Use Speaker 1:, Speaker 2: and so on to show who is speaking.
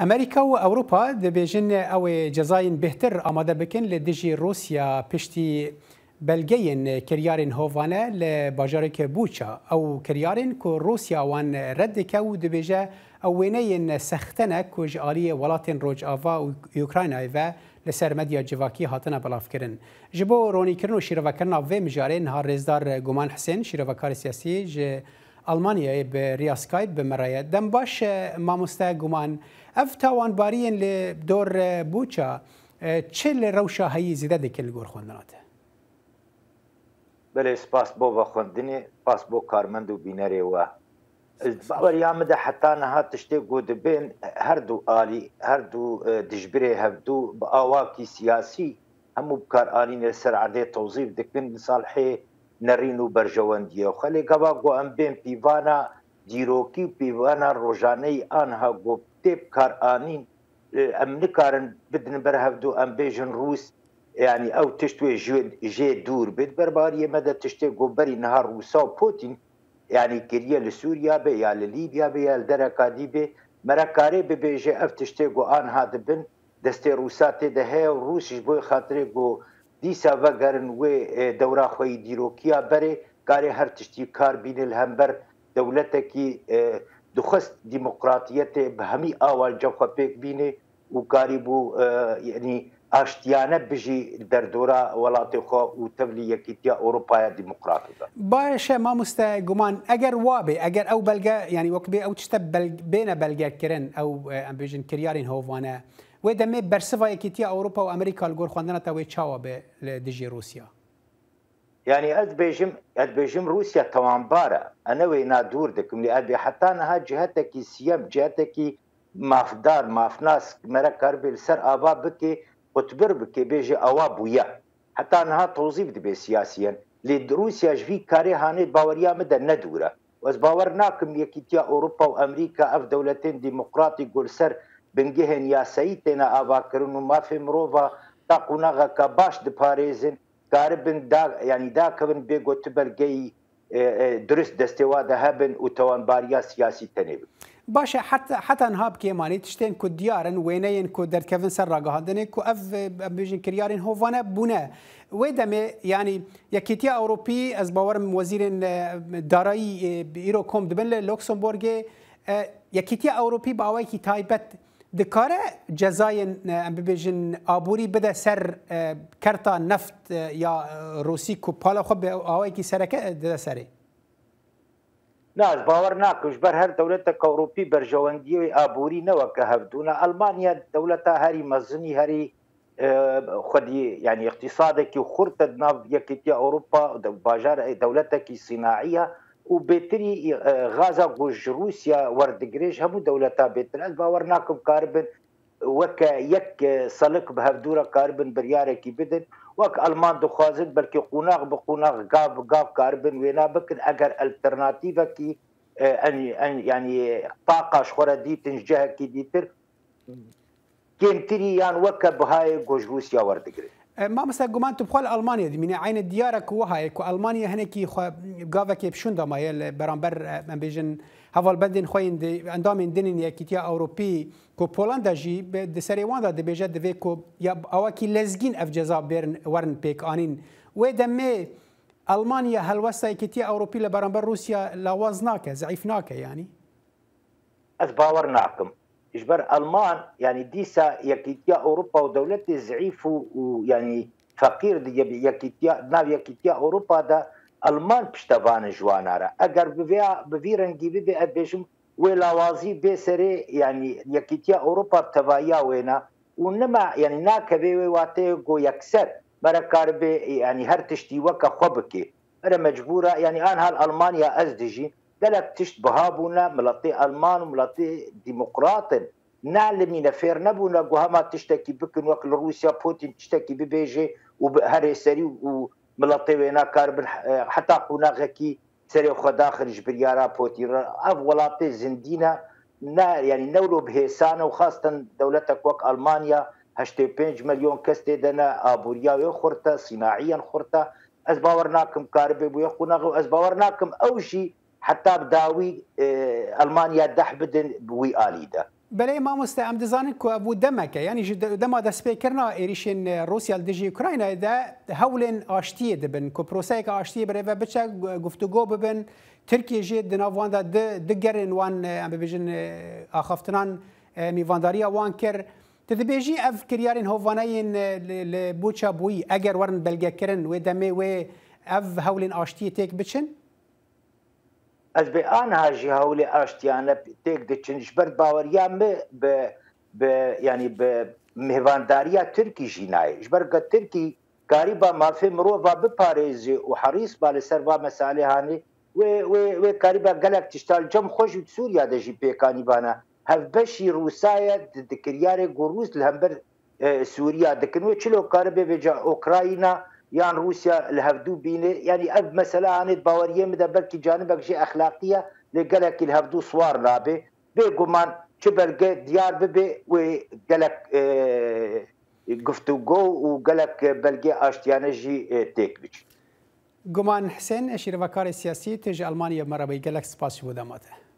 Speaker 1: امریکا و اوروپا دبیجن او جزاین بهتر آماده بکن لدیجی روسیا پشتی بلگین کریارین هووانه لباجارک بوچا او کریارین که روسیا وان رد که و دبیجه او وینین سختنه کج آلی ولاتین روج آوا و اوکراینای و لسر مدیا جواکی هاتنه بلاف کرن. جبو رونی کرن و شیروکرنا و مجارین ها رزدار گمان حسین شیروکار سیاسی ج آلمانیا به ریاسکایت به مرایه دم باش ماموسته گمان اف تاوان بارین لدور بوچا چه روشا هایی زیده دکل گور خوندناته؟
Speaker 2: بله سپاس بو خوندنی سپاس بو کارمند و بینری و باور یامده حتی نه تشتی گود بین هر دو آلی هر دو دجبره هفدو با آواکی سیاسی همو بکار آلین سر عده توظیف دکن صالحی نرینو برجواندیه و خلی گوا گو ام بین پیوانا دیروکی پیوانا روزانه آنها گو تیب کار آنین ام نکارن بدن بر هفدو ام بیجن روس يعني او تشتوي جي دور بيت برباريه مدى تشتي قبري نهار روسا وبوتين يعني كريه لسوريا بي يا لليبيا بي يا لدركا دي بي مركاري بي جي اف تشتي قو ان هذا بن دستي روساتي ده هي وروسيش بوي خاطري قو ديسا وغرن و دورا خوي ديروكيا بري كاري هر تشتي كار بين الهمبر دولتكي دخست ديمقراطيتي بهمي اول جوخه بيك بيني وكاري بو يعني آشتیانه بجی در دوره ولاتی خو و تبلی یکیتیا اروپای دموکراتیکا.
Speaker 1: باشه ما مستگمان اگر وابه اگر او بلگه یعنی وقت به او تشتب بین بلگه کرن او ام بیجن کریارین هووانه و دمه برسوا یکیتیا اروپا و امریکا الگور خواندن تا چاوا به دیجی روسیا.
Speaker 2: يعني أدبيجم روسيا توان بارا أنا وين دور دكم لأدبي حتى أنها جهتك سيام جهتك مافدار مافناس مرا كاربل سر آبا بكي قطبر بكي بيجي أوابويا حتى أنها توظيف دبي سياسيا لروسيا جفي كاري هاني باوريا مدى ندورة وز باورناكم يكيتيا أوروبا وأمريكا أف دولتين ديمقراطي قول سر بنجهن يا سيتنا أباكرون وما في مروفا تاقونا كباش دباريزن كاربن دا يعني دا كبن بيجو تبلجي درست دستواد هبن وتوان باريا سياسي تنبي
Speaker 1: باشه حتى نهاب كيماني تشتين كو ديارن وينين كو در كيفن سر راغهاندني كو اف بيجن كريارين هوفانا بونا ويدمي يعني يكيتيا اوروبي از باور وزير دارایی ايرو كوم دبن لوكسمبورغ يكيتيا اوروبي باوي كي تايبت دكاره جزاين ام بيجن ابوري بدا سر كرتا نفط يا روسي كو بالا خو باوي كي سركه ده سري
Speaker 2: ناس باور ناكش بر هر دولتك أوروبي برجواندي أبوري نوك هفدونا ألمانيا دولتها هري مزني هري خدي يعني اقتصادك وخرطة ناف يكتيا أوروبا باجار دولتك صناعية وبتري غازا وج روسيا وردقريش هم دولتها بتري باور ناكم كاربن وك يك صلق بهفدورا كاربن بريارك بدن وك ألمان دخازن بلكي قناغ بقناغ قاب كاربن وينا بكن أجر الترناتيفا كي أن يعني طاقة شخورة دي تنجها كي ديتر كين تري يعني وك بهاي جوج روسيا وردقري
Speaker 1: ما مثلا جمان تبخال ألمانيا دي من عين الديارك وهاي كو ألمانيا هناكي قافا كي بشوندا ما يل برانبر من بيجن هفال بدين خوين دي اندام دينين يكيتيا أوروبي كو بولندا جي دسري واندا دي بيجا دي كو يا أواكي لزجين أفجزا بيرن ورن بيك آنين ودمي ألمانيا هالوسط يكيتيا أوروبي لبرانبر روسيا لوزناك ضعيفناك يعني
Speaker 2: أتباورناكم إجبار ألمان يعني ديسا يكيتيا أوروبا ودولتي زعيف ويعني فقير دي يكيتيا ناف يكيتيا أوروبا دا ألمان بشتبان جوانارا أجر بفيرنجي ببي أدبيجم ولوازي بسري يعني يكيتيا أوروبا بتبايا وينا ونما يعني ناكبي واتي جو يكسر مركار بي يعني هر تشتي وكا خبكي أنا مجبورة يعني أنا هالألمانيا أزدجي قالك تشت بهابونا ملطي ألمان وملطي ديمقراط نعلمي نفير نبونا قوهما تشتكي بكن وكل روسيا بوتين تشتكي ببيجي وهري سري وملطي وينا كاربن حتى قناغكي سري وخداخل جبريارا بوتين أفولاتي زندينا يعني نولو بهيسانة وخاصة دولتك وك ألمانيا هشتي 5 مليون كستي دنا أبوريا ويخورتا صناعيا خورتا أزباورناكم كاربي ويخوناغو أزباورناكم أوشي حتى بداوي ألمانيا دحبدن بوي آليدا
Speaker 1: بله مامۆستا ئەم دەزانن کو بوو دەمەکە یعنی دەما دەستپێکردنا عێریشên رووسیا دژی ئوکراینای دا هەولێن ئاشتیە دەبن کو پرۆسەیەکە ئاشتیە بەرێڤە بچە گفتوگۆ ببن ترکیە ژێ دناواندا دگەرن وان ئەم ببێژن ئاخافتنان میوانداریە وان کرد دەبێژی ئەف کریارên هۆڤانەیên li بوچا بووی ئەگەر وەرن بەلگەکردن وێ دەمێ وێ ئەف هەولێن ئاشتیە تێک بچن
Speaker 2: Ez bê aniha jî hewlê aştiyane têk diçin ji ber baweriya me yanî bi mêvandariya Tirkî jî nayê. Ji ber ku Tirkî karîba mafê mirova biparêzî û herîs ba li ser va mesalê hanê wê karîba gelek tişta li cem xwe jî Sûriya de jî pêkanîbane hevbeşî Rûsayê di kiryarê ku Rûs li hember Sûriya dikin wê çilo karibê vêca Ukrayna yan Rusya li hevdû bîne yanî ev mesela hanê baweriyê min de belkî canibek jî exlaqiye lê gelekî li hevdû swar nabe bêguman çi belge diyar bibe wê gelek guftûgo û gelek belge aştiyane jî têk biçin.
Speaker 1: Guman Hesen, şîrevekarê siyasî tê ji Almanyê merhebî gelek spas ji bo dema te.